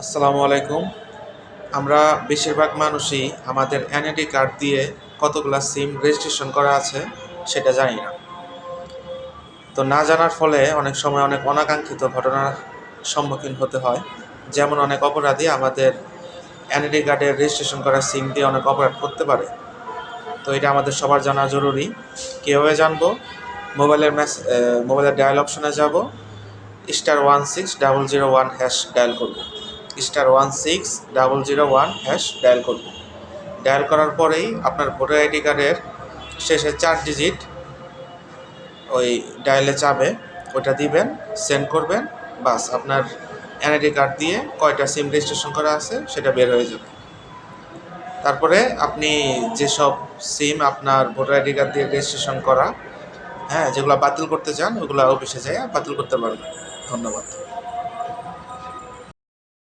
আসসালামু আলাইকুম। আমরা বেশিরভাগ মানুষই আমাদের এনআইডি কার্ড দিয়ে কতগুলা সিম রেজিস্ট্রেশন করা আছে সেটা জানি না। তো না জানার ফলে অনেক সময় অনেক অনাকাঙ্ক্ষিত ঘটনার সম্মুখীন হতে হয়। যেমন অনেক অপরাধী আমাদের এনআইডি কার্ডের রেজিস্ট্রেশন করা সিম দিয়ে অনেক অপরাধ করতে পারে। তো এটা আমাদের সবার জানা জরুরি। কীভাবে জানবো? মোবাইলের ডায়াল অপশনে যাব, *160001# ডায়াল করব। *160001# ডায়াল করব। ডায়াল করার পরেই আপনার ভোটার আইডি কার্ডের শেষে 4 ডিজিট ওই ডায়ালে যাবে, ওটা দিবেন, সেন্ড করবেন, বাস আপনার এনআইডি কার্ড দিয়ে কয়টা সিম রেজিস্ট্রেশন করা আছে সেটা বের হয়ে যাবে। তারপরে আপনি যেসব সিম আপনার ভোটার আইডি কার্ড দিয়ে রেজিস্ট্রেশন করা, যেগুলো বাতিল করতে চান ওগুলো অফিসে যেয়ে বাতিল করতে পারবেন। ধন্যবাদ।